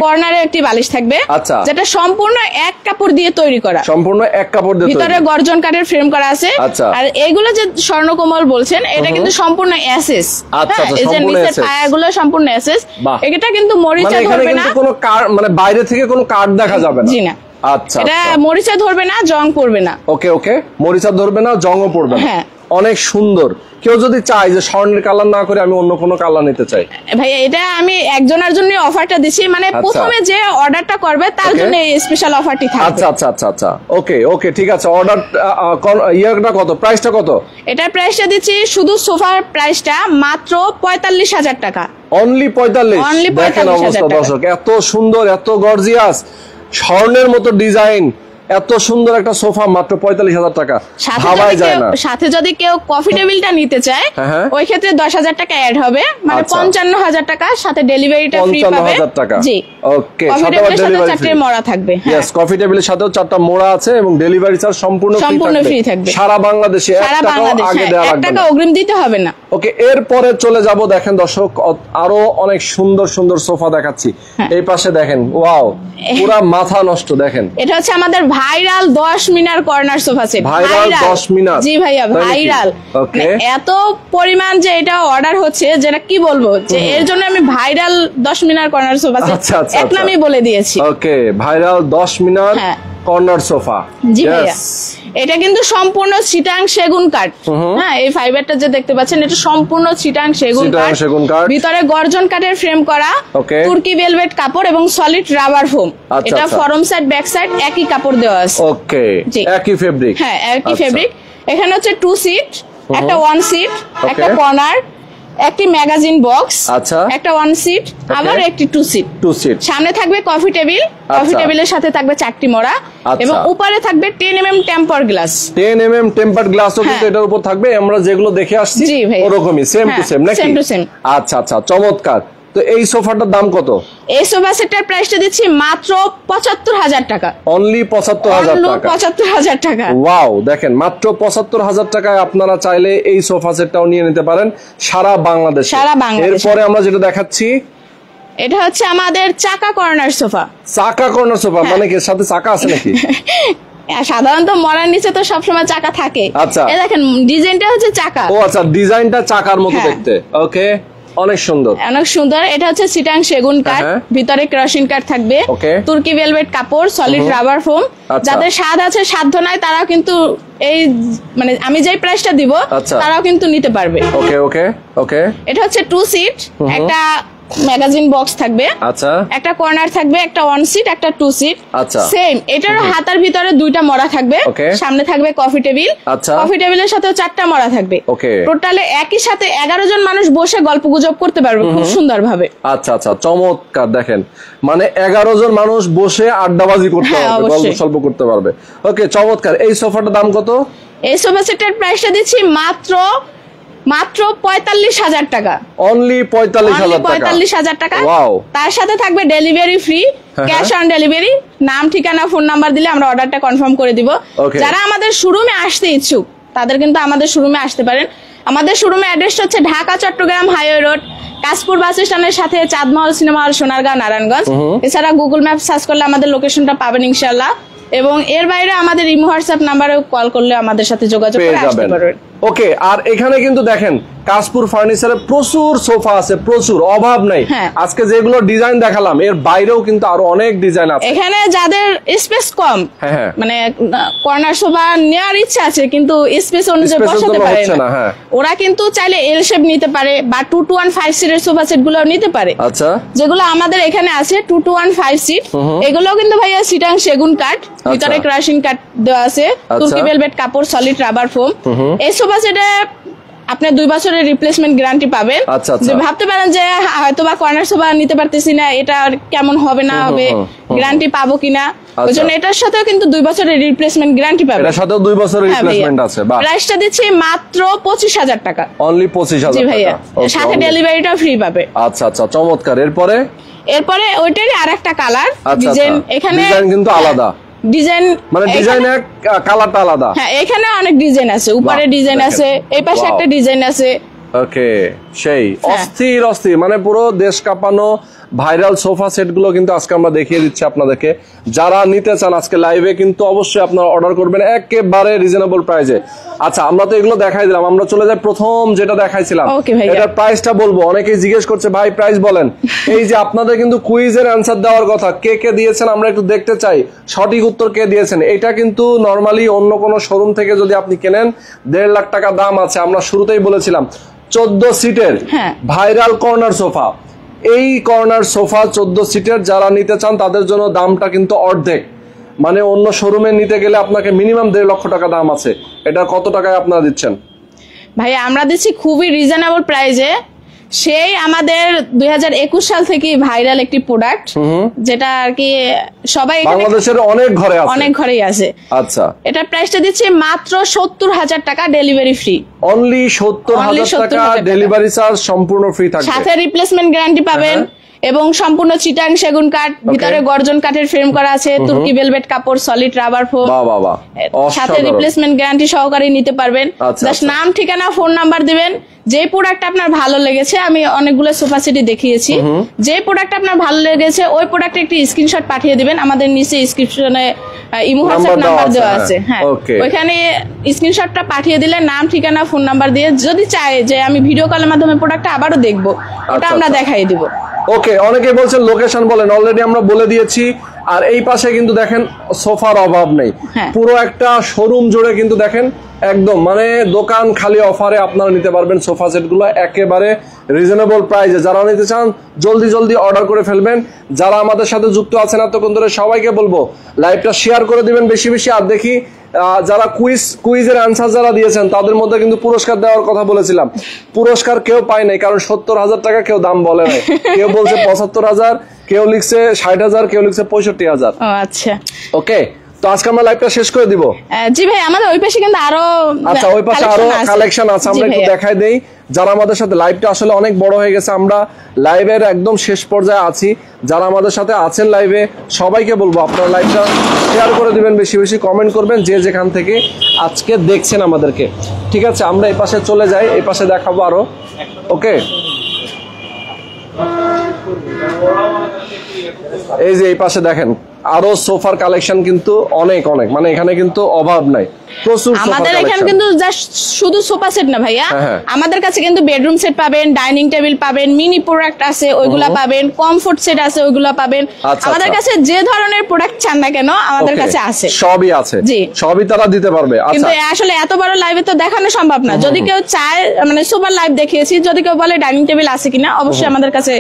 কর্নারে একটি বালিশ থাকবে, আচ্ছা, যেটা সম্পূর্ণ এক কাপড় দিয়ে তৈরি করা। সম্পূর্ণ এক কাপড় দিয়ে, ভিতরে গর্জন কাঠের ফ্রেম করা আছে। আর এইগুলো যে স্বর্ণকমল বলছেন, এটা কিন্তু সম্পূর্ণ এসএস। আচ্ছা, এই যে নিচের পায়াগুলো সম্পূর্ণ এসএস। এটা কিন্তু মরিচা ধরবে না, কোনো মানে বাইরে থেকে কোনো কাঠ দেখা যাবে না। জি না। আচ্ছা, এটা মরিচা ধরবে না, জং পড়বে না। ওকে ওকে, মরিচা ধরবে না, জংও পড়বে না। হ্যাঁ, অনেক সুন্দর। কেউ যদি চায় যে স্বর্ণের কালার না করে আমি অন্য কোনো কালার নিতে চাই, ভাইয়া এটা আমি একজনের জন্য অফারটা দিচ্ছি, মানে প্রথমে যে অর্ডারটা করবে তার জন্য এই স্পেশাল অফারটি থাকবে। আচ্ছা আচ্ছা আচ্ছা আচ্ছা, ওকে ওকে, ঠিক আছে। অর্ডার ইয়ারটা কত, প্রাইসটা কত? এটার প্রাইসটা দিচ্ছি, শুধু সোফার প্রাইসটা মাত্র 45,000 টাকা। অনলি 45। দেখেন অবস্থা দর্শক, এত সুন্দর, এত গর্জিয়াস, স্বর্ণের মতো ডিজাইন, এত সুন্দর একটা সোফা মাত্র 45,000 টাকা, ভাবাই যায় না। সাথে যদি কেউ কফি টেবিলটা নিতে চায়, ওই ক্ষেত্রে 10,000 টাকা অ্যাড হবে, মানে 55,000 টাকা, সাথে ডেলিভারিটা ফ্রি পাবে। জি, ওকে, কফি টেবিলের সাথে 4টে মোড়া থাকবে। यस, কফি টেবিলের সাথেও 4টা মোড়া আছে এবং ডেলিভারি চার্জ সম্পূর্ণ ফ্রি থাকবে সারা বাংলাদেশে। 1 টাকা আগে দেওয়া লাগবে না, 1 টাকা অগ্রিম দিতে হবে না। ওকে, এরপরে চলে যাব, দেখেন দর্শক আরো অনেক সুন্দর সুন্দর সোফা দেখাচ্ছি। এই পাশে দেখেন, ওয়াও, পুরো মাথা নষ্ট। দেখেন, এটা হচ্ছে আমাদের ভাইরাল 10 মিনার কর্নার সোফা সেট। ভাইরাল 10 মিনার? জি ভাইয়া, ভাইরাল। এত পরিমাণ যে এটা অর্ডার হচ্ছে, যেটা কি বলবো, যে এর জন্য আমি ভাইরাল 10 মিনার কর্নার সোফা সেট এক নামই বলে দিয়েছি। ওকে, ভাইরাল 10 মিনার কর্নার সোফা। জি ভাইয়া, এটা কিন্তু সম্পূর্ণ চিটাং সেগুন কাঠ। হ্যাঁ, এই ফাইবারটা যে দেখতে পাচ্ছেন এটা সম্পূর্ণ চিটাং সেগুন কাঠ, ভিতরে গর্জন কাঠের ফ্রেম করা, তুর্কি ভেলভেট কাপড় এবং সলিড রাবার ফোম। এটা ফরম সাইড ব্যাক সাইড একই কাপড় দেওয়া আছে। ওকে, একই ফেব্রিক। হ্যাঁ, একই ফেব্রিক। এখানে হচ্ছে 2 সিট, একটা 1 সিট, একটা কর্নার, একটি ম্যাগাজিন বক্স, আচ্ছা, একটা 1 সিট, আবার একটি 2 সিট। সামনে থাকবে কফি টেবিল, কফি টেবিলের সাথে থাকবে চাকটি মোড়া এবং উপরে থাকবে 10 mm temper glass. 10 mm temper গ্লাসও কিন্তু এটার উপর থাকবে, আমরা যেগুলো দেখে আসছি ওরকমই সেম টু সেম নাকি? Same to same. আচ্ছা আচ্ছা, চমৎকার। তো এই সোফাটার দাম কত? এই সোফা সেটের প্রাইসটা দিচ্ছি মাত্র ৭৫,০০০ টাকা। অনলি ৭৫,০০০ টাকা। ৭৫,০০০ টাকা। ওয়াও, দেখেন মাত্র ৭৫,০০০ টাকায় আপনারা চাইলে এই সোফা সেটটাও নিয়ে নিতে পারেন সারা বাংলাদেশে। এরপরে আমরা যেটা দেখাচ্ছি এটা হচ্ছে আমাদের চাকা কর্নার সোফা। চাকা কর্নার সোফা মানে কি সাথে চাকা আছে নাকি? সাধারণত মরার নিচে তো সবসময় চাকা থাকে। আচ্ছা, এই দেখেন ডিজাইনটা হচ্ছে চাকা। ও আচ্ছা, ডিজাইনটা চাকার মতো দেখতে। ওকে, অনেক সুন্দর, অনেক সুন্দর। এটা হচ্ছে চিটাং সেগুন কাঠ, ভিতরে কেরোসিন কাঠ থাকবে, তুর্কি ভেলভেট কাপড়, সলিড রাবার ফোম। যাদের স্বাদ আছে সাধ্য নাই তারাও কিন্তু এই মানে আমি যেই প্রাইসটা দিব তারাও কিন্তু নিতে পারবে। ওকে ওকে ওকে। এটা হচ্ছে 2 সিট, একটা ম্যাগাজিন বক্স থাকবে, আচ্ছা, একটা কর্নার থাকবে, একটা 1 সিট, একটা 2 সিট। আচ্ছা, সেম এটার হাতার ভিতরে 2টা মরা থাকবে, সামনে থাকবে কফি টেবিল, আচ্ছা, কফি টেবিলের সাথে 4টা মরা থাকবে। টোটালে একই সাথে 11 জন মানুষ বসে গল্পগুজব করতে পারবে খুব সুন্দরভাবে। আচ্ছা আচ্ছা, চমৎকার। দেখেন মানে 11 জন মানুষ বসে আড্ডাবাজি করতে পারবে, গল্প সল্প করতে পারবে। ওকে, চমৎকার। এই সোফাটার দাম কত? এই সোফা সেটের প্রাইসটা দিচ্ছি মাত্র ৪৫,০০০ টাকা। অনলি ৪৫,০০০ টাকা। তার সাথে থাকবে delivery free, cash on delivery. নাম, ঠিকানা, ফোন নাম্বার দিলে আমরা অর্ডারটা কনফার্ম করে দিব। যারা আমাদের শোরুমে আসতে ইচ্ছুক তাদের কিন্তু আমাদের শোরুমে আসতে পারেন। আমাদের শোরুমে অ্যাড্রেস হচ্ছে ঢাকা চট্টগ্রাম হাইওয়ে রোড, কাশপুর বাস স্ট্যান্ডের সাথে চাঁদমহল সিনেমা হল, সোনারগাঁও, নারায়ণগঞ্জ। এছাড়া গুগল ম্যাপ সার্চ করলে আমাদের লোকেশনটা পাবেন ইনশাআল্লাহ। এবং এর বাইরে আমাদের ইমো হোয়াটসঅ্যাপ নাম্বারে কল করলে আমাদের সাথে যোগাযোগ করে আসতে পারবেন। ওকে, আর এখানে কিন্তু দেখেন কাশপুর ফার্নিচারে প্রচুর সোফা আছে, প্রচুর, অভাব নাই। আজকে যেগুলো ডিজাইন দেখালাম এর বাইরেও কিন্তু আরো অনেক ডিজাইন আছে। এখানে যাদের স্পেস কম, মানে কর্নার সোফা নেওয়ার ইচ্ছা আছে কিন্তু স্পেস অনুযায়ী বসাতে পারে না, ওরা কিন্তু চাইলে এল শেপ নিতে পারে বা 2 to 1 5 সিটের সোফা সেট গুলো নিতে পারে। আচ্ছা, যেগুলো আমাদের এখানে আছে 2 to 1 5 সিট, এগুলো কিন্তু ভাইয়া চিটাং সেগুন কাঠ, ভিতরে কেরোসিন কাঠ দেওয়া আছে, তুর্কি ভেলভেট কাপড়, সলিড রাবার ফোম। এই সোফা সেটে আপনি 2 বছরের রিপ্লেসমেন্ট গ্যারান্টি পাবেন। যে ভাবতে পারেন যে হয়তো বা কর্নার সোফা নিতে পারতেছি না, এটা কেমন হবে না হবে, গ্যারান্টি পাবো কিনা, ওইজন্য এটার সাথেও কিন্তু 2 বছরের রিপ্লেসমেন্ট গ্যারান্টি পাবেন। এটার সাথেও 2 বছরের রিপ্লেসমেন্ট আছে। বাহ, প্রাইসটা দিচ্ছি মাত্র 25,০০০ টাকা। অনলি 25,০০০ জি ভাইয়া, সাথে ডেলিভারিটাও ফ্রি পাবে। আচ্ছা আচ্ছা, চমৎকার। এরপরে ওইটারই আরেকটা কালার ডিজাইন, এখানে ডিজাইন কিন্তু আলাদা, ডিজাইন মানে ডিজাইন এক, কালারটা আলাদা। হ্যাঁ, এখানে অনেক ডিজাইন আছে, উপরে ডিজাইন আছে, এই পাশে একটা ডিজাইন আছে। ওকে, সেই অস্থির অস্থির, মানে পুরো দেশ কাঁপানো ভাইরাল সোফা সেট গুলো কিন্তু আজকে আমরা দেখিয়ে দিচ্ছি আপনাদেরকে। যারা নিতে চান আজকে লাইভে কিন্তু অবশ্যই আপনারা অর্ডার করবেন একেবারে রিজনেবল প্রাইসে। আচ্ছা, আমরা তো এগুলো দেখাই দিলাম, আমরা চলে যাই প্রথম যেটা দেখাইছিলাম, এটার প্রাইসটা বলবো। অনেকেই জিজ্ঞেস করছে ভাই প্রাইস বলেন। এই যে আপনাদের কিন্তু কুইজের অ্যান্সার দেওয়ার কথা, কে কে দিয়েছেন আমরা একটু দেখতে চাই, সঠিক উত্তর কে দিয়েছেন। এটা কিন্তু নরমালি অন্য কোনো শোরুম থেকে যদি আপনি কেনেন 1.5 লাখ টাকা দাম আছে। আমরা শুরুতেই বলেছিলাম 14 সিটের ভাইরাল কর্নার সোফা। এই কর্নার সোফা 14 সিটের যারা নিতে চান তাদের জন্য দামটা কিন্তু অর্ধেক, মানে অন্য শোরুমে নিতে গেলে আপনাকে মিনিমাম 1.5 লক্ষ টাকা দাম আছে। এটা কত টাকায় আপনারা দিচ্ছেন? ভাই আমরা দিচ্ছি খুবই রিজনেবল প্রাইসে। সেই আমাদের 2021 সাল থেকে ভাইরাল একটি প্রোডাক্ট, যেটা আর কি সবাই বাংলাদেশের অনেক ঘরেই আছে। আচ্ছা, এটা প্রাইসটা দিচ্ছি মাত্র 70,000 টাকা, ডেলিভারি ফ্রি। অনলি 70,000 টাকা, ডেলিভারি চার্জ সম্পূর্ণ ফ্রি থাকবে, সাথে রিপ্লেসমেন্ট গ্যারান্টি পাবেন। এবং সম্পূর্ণ চিটাং সেগুন কাঠ, ভিতরে গর্জন কাঠের ফ্রেম করা আছে, তুর্কি ভেলভেট কাপড়, সলিড রাবার ফোম, সাথে রিপ্লেসমেন্ট গ্যারান্টি সহকারে নিতে পারবেন। জাস্ট নাম, ঠিকানা, ফোন নাম্বার দিবেন। যে প্রোডাক্ট আপনার ভালো লেগেছে, আমি অনেকগুলো সোফা সেটই দেখিয়েছি, যে প্রোডাক্ট আপনার ভালো লেগেছে ওই প্রোডাক্টের একটি স্ক্রিনশট পাঠিয়ে দিবেন। আমাদের নিচে ডেসক্রিপশনে ইমো হোয়াটসঅ্যাপ নাম্বার দেওয়া আছে, হ্যাঁ, ওইখানে স্ক্রিনশটটা পাঠিয়ে দিলে নাম, ঠিকানা, ফোন নাম্বার দিয়ে, যদি চায় যে আমি ভিডিও কলের মাধ্যমে প্রোডাক্টটা আবারও দেখবো, ওটা আমরা দেখাই দিব। ওকে, অনেকেই বলছেন লোকেশন বলেন, অলরেডি আমরা বলে দিয়েছি। আর এই পাশে কিন্তু দেখেন সোফার অভাব নেই, পুরো একটা শোরুম জুড়ে কিন্তু দেখেন একদম মানে দোকান খালি অফারে আপনারা নিতে পারবেন সোফা সেট গুলো একেবারে রিজনেবল প্রাইসে। যারা নিতে চান জলদি জলদি অর্ডার করে ফেলবেন। যারা আমাদের সাথে যুক্ত আছেন এতক্ষণ ধরে সবাইকে বলবো লাইভটা শেয়ার করে দিবেন বেশি বেশি। আর দেখি যারা কুইজের আনসার যারা দিয়েছেন তাদের মধ্যে কিন্তু পুরস্কার দেওয়ার কথা বলেছিলাম, পুরস্কার কেউ পায় নাই, কারণ 70,000 টাকা কেউ দাম বলে নাই। কেউ বলছে 75,000, কেউ লিখছে 60,000, কেউ লিখছে 65,000। আচ্ছা ওকে, তো আজকে আমরা লাইভটা শেষ করে দিব। জি ভাই, আমাদের ওই পাশে কিন্তু আরো, আচ্ছা ওই পাশে আরো কালেকশন আছে, আমরা একটু দেখাই দেই। যারা আমাদের সাথে লাইভটা আসলে অনেক বড় হয়ে গেছে, আমরা লাইভের একদম শেষ পর্যায়ে আছি। যারা আমাদের সাথে আছেন লাইভে সবাইকে বলবো আপনারা লাইভটা শেয়ার করে দিবেন, বেশি বেশি কমেন্ট করবেন যে যেখান থেকে আজকে দেখছেন আমাদেরকে। ঠিক আছে, আমরা এই পাশে চলে যাই, এই পাশে দেখাবো আরো। ওকে, এই যে এই পাশে দেখেন আরো সোফার কালেকশন কিন্তু অনেক অনেক, মানে এখানে কিন্তু অভাব নাই, প্রচুর সোফা আমাদের এখানে কিন্তু জাস্ট শুধু সোফা সেট না ভাইয়া, আমাদের কাছে কিন্তু বেডরুম সেট পাবেন, ডাইনিং টেবিল পাবেন, মিনি প্রোডাক্ট আছে ওইগুলা পাবেন, কমফোর্ট সেট আছে ওইগুলা পাবেন। আমাদের কাছে যে ধরনের প্রোডাক্ট চান না কেন আমাদের কাছে আছে, সবই আছে, জি সবই তারা দিতে পারবে। কিন্তু আসলে এত বড় লাইভে তো দেখানো সম্ভব না। যদি কেউ চায়, মানে সুপার লাইভ দেখিয়েছি, যদি কেউ বলে ডাইনিং টেবিল আছে কিনা, অবশ্যই আমাদের কাছে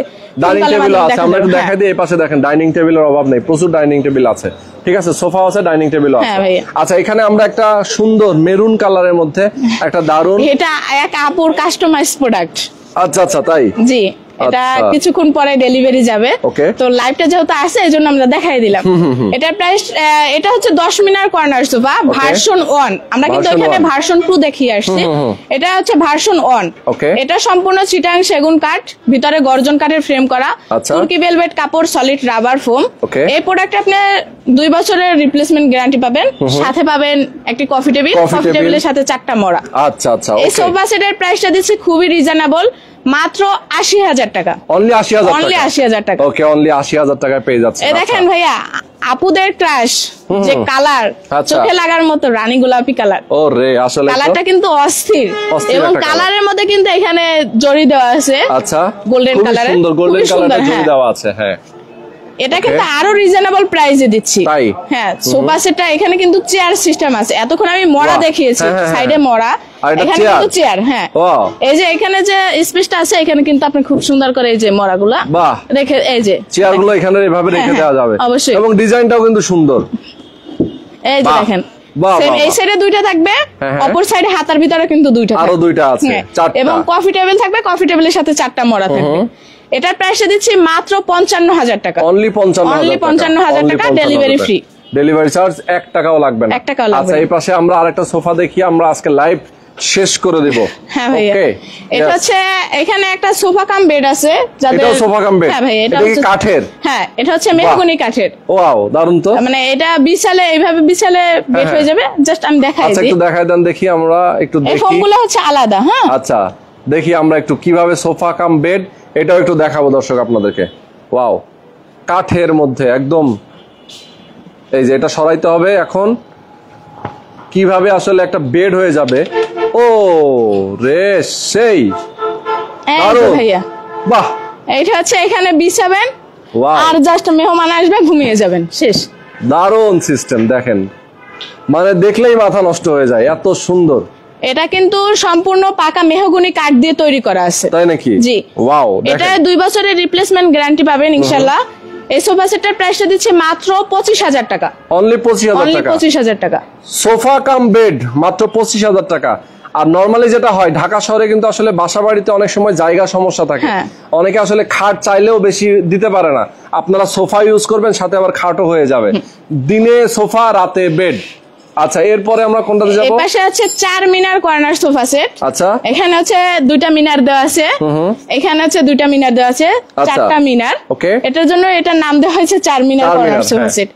ডাইনিং টেবিল আছে, আমরা একটু দেখাই দিই। এই পাশে দেখেন ডাইনিং টেবিলের অভাব নেই, প্রচুর ডাইনিং টেবিল আছে। ঠিক আছে, সোফা আছে, ডাইনিং টেবিল আছে। আচ্ছা, এখানে আমরা একটা সুন্দর মেরুন কালারের মধ্যে একটা দারুন, এটা এক আপুর কাস্টমাইজ প্রোডাক্ট। আচ্ছা আচ্ছা, তাই? জি, এটা কিছুক্ষণ পরে ডেলিভারি যাবে, তো লাইভটা যেহেতু আছে এই জন্য আমরা দেখাই দিলাম। এটা প্রাইস, এটা হচ্ছে 10 মিনার কর্নার সোফা ভার্সন 1। আমরা কিন্তু এখানে ভার্সন 2 দেখিয়ে আসছি, এটা হচ্ছে ভার্সন 1। এটা সম্পূর্ণ চিটাং সেগুন কাঠ, ভিতরে গর্জন কাঠের ফ্রেম করা, তুর্কি ভেলভেট কাপড়, সলিড রাবার ফোম। এই প্রোডাক্ট আপনি 2 বছরের রিপ্লেসমেন্ট গ্যারান্টি পাবেন, সাথে পাবেন একটি কফি টেবিল, কফি টেবিলের সাথে 4টা মরা। আচ্ছা আচ্ছা, এই সোফা সেটের প্রাইসটা দিচ্ছি খুবই রিজনেবল, মাত্র 80,000 টাকা। অনলি 80,000 টাকা? অনলি 80,000 টাকা। ওকে, অনলি 80,000 টাকায় পেয়ে যাচ্ছে। এই দেখেন ভাইয়া, আপুদের ক্রাশ যে কালার, চোখে লাগার মতো রানী গোলাপি কালার। ওরে, আসলে কালারটা কিন্তু অস্থির, এবং কালারের মধ্যে কিন্তু এখানে জরি দেওয়া আছে। আচ্ছা, গোল্ডেন কালারের, সুন্দর গোল্ডেন কালারের জরি দেওয়া আছে। হ্যাঁ, এটা কিন্তু আরো রিজনেবল প্রাইসে দিচ্ছি। হ্যাঁ, সোফা সেটটা এখানে কিন্তু চেয়ার সিস্টেম আছে। এতক্ষণ আমি মরা দেখিয়েছি, সাইডে মরা, এখানে কিন্তু চেয়ার। হ্যাঁ, এই যে এখানে যে স্পেসটা আছে, এখানে কিন্তু আপনি খুব সুন্দর করে এই যে মরাগুলা রেখে, এই যে চেয়ারগুলো এখানে এভাবে রেখে দেওয়া যাবে অবশ্যই, এবং ডিজাইনটাও কিন্তু সুন্দর। এই যে দেখেন, এই সাইডে 2টা থাকবে, অপর সাইডে হাতার ভিতরে কিন্তু 2টা, আরো 2টা আছে, 4টা, এবং কফি টেবিল থাকবে, কফি টেবিলের সাথে 4টা মরা থাকবে। এটার প্রাইসে দিচ্ছি মাত্র 55,000 টাকা। অনলি 55,000 টাকা, ডেলিভারি ফ্রি, ডেলিভারি চার্জ 1 টাকাও লাগবে না। 1 টাকাও লাগবে। আচ্ছা, এই পাশে আমরা আরেকটা সোফা দেখি, আমরা আজকে লাইভ শেষ করে দেব। হ্যাঁ ভাইয়া, এটা হচ্ছে এখানে একটা সোফা কাম বেড আছে, এটা সোফা কাম বেড। হ্যাঁ ভাই, এটা হচ্ছে কাঠের। হ্যাঁ, এটা হচ্ছে মেহগনি কাঠের। ওয়াও, দারুণ তো। মানে এটা বিছালে এইভাবে বিছালে বেড হয়ে যাবে। জাস্ট আমি দেখাই দিই। আচ্ছা, একটু দেখাই দেন দেখি, আমরা একটু দেখি। এই ফর্মগুলো হচ্ছে আলাদা। হ্যাঁ, আচ্ছা, দেখি আমরা একটু কিভাবে সোফা কাম বেড, এটাও একটু দেখাবো দর্শক আপনাদেরকে। ওয়াও, কাঠের মধ্যে একদম, এই যে এটা সরাইতে হবে এখন, কিভাবে আসলে একটা বেড হয়ে যাবে। ও রে, সেই ভাইয়া, বাহ, এইটা হচ্ছে এখানে বিছাবেন, আর জাস্ট মেহমান আসবে, ঘুমিয়ে যাবেন, শেষ। দারুণ সিস্টেম দেখেন, মানে দেখলেই মাথা নষ্ট হয়ে যায়, এত সুন্দর। এটা কিন্তু সম্পূর্ণ পাকা মেহগনি কাঠ দিয়ে তৈরি করা আছে। তাই নাকি? জি। ওয়াও, এটা 2 বছরের রিপ্লেসমেন্ট গ্যারান্টি পাবেন ইনশাআল্লাহ। এই সোফা সেটের প্রাইসটা দিচ্ছে মাত্র 25,000 টাকা। অনলি 25,000 টাকা। সোফা কাম বেড মাত্র 25,000 টাকা। আর নরমালি যেটা হয়, ঢাকা শহরে কিন্তু আসলে বাসা বাড়িতে অনেক সময় জায়গা সমস্যা থাকে, অনেকে আসলে খাট চাইলেও বেশি দিতে পারে না। আপনারা সোফা ইউজ করবেন, সাথে আবার খাটও হয়ে যাবে। দিনে সোফা, রাতে বেড। আচ্ছা, এরপরে আমরা কোনটাতে যাব? এই পাশে আছে 4 মিনার কর্নার সোফা সেট। আচ্ছা, এখানে হচ্ছে 2টা মিনার দেওয়া আছে, এখানে হচ্ছে 2টা মিনার দেওয়া আছে, 4টা মিনার। ওকে, এটার জন্য এটার নাম দেওয়া হয়েছে 4 মিনার কর্নার সোফা সেট।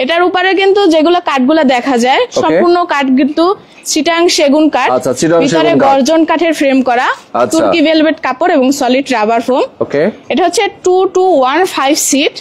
এটার উপরে কিন্তু যেগুলো কাঠগুলো দেখা যায়, সম্পূর্ণ কাঠ কিন্তু চিটাং সেগুন কাঠ, ভিতরে গর্জন কাঠের ফ্রেম করা, তুর্কি ভেলভেট কাপড় এবং সলিড রাবার ফোম। এটা হচ্ছে 2 to 1 5 সিট,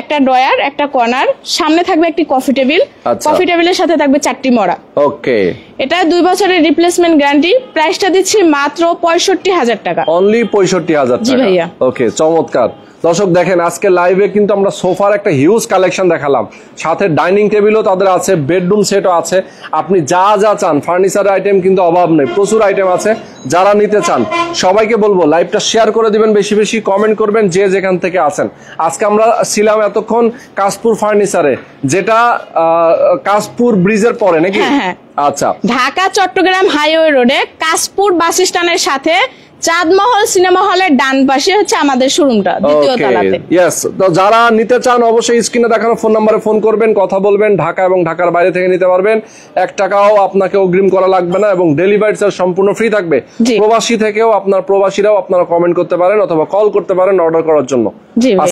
একটা ড্রয়ার, একটা কর্নার, সামনে থাকবে একটি কফি টেবিল, কফি টেবিলের সাথে থাকবে 4টি মরা। ওকে, এটা 2 বছরের রিপ্লেসমেন্ট গ্যারান্টি। প্রাইসটা দিচ্ছি মাত্র 65,000 টাকা। অনলি 65,000 টাকা। জি ভাইয়া। ওকে, চমৎকার। দর্শক দেখেন আজকে লাইভে কিন্তু আমরা সোফার একটা হিউজ কালেকশন দেখালাম, সাথে ডাইনিং টেবিলও তাদের আছে, বেডরুম সেটও আছে। আপনি যা যা চান ফার্নিচার আইটেম কিন্তু অভাব নেই, প্রচুর আইটেম আছে। যারা নিতে চান সবাইকে বলবো লাইভটা শেয়ার করে দিবেন, বেশি বেশি কমেন্ট করবেন যে যেখান থেকে আছেন। আজকে আমরা ছিলাম এতক্ষণ কাশপুর ফার্নিচারে, যেটা কাশপুর ব্রিজের পরে নাকি? হ্যাঁ। আচ্ছা, ঢাকা চট্টগ্রাম হাইওয়ে রোডে কাশপুর বাস স্ট্যান্ডের সাথে চাঁদমহল সিনেমা হলের ডান পাশে হচ্ছে আমাদের শোরুমটা, দ্বিতীয় তলাতে। ইয়েস, তো যারা নিতে চান অবশ্যই স্ক্রিনে দেখানো ফোন নম্বরে ফোন করবেন, কথা বলবেন। ঢাকা এবং ঢাকার বাইরে থেকে নিতে পারবেন, 1 টাকাও আপনাকে অগ্রিম করা লাগবে না এবং ডেলিভারি চার্জ সম্পূর্ণ ফ্রি থাকবে। জি। প্রবাসীরাও আপনারা কমেন্ট করতে পারেন অথবা কল করতে পারেন অর্ডার করার জন্য। জি ভাই।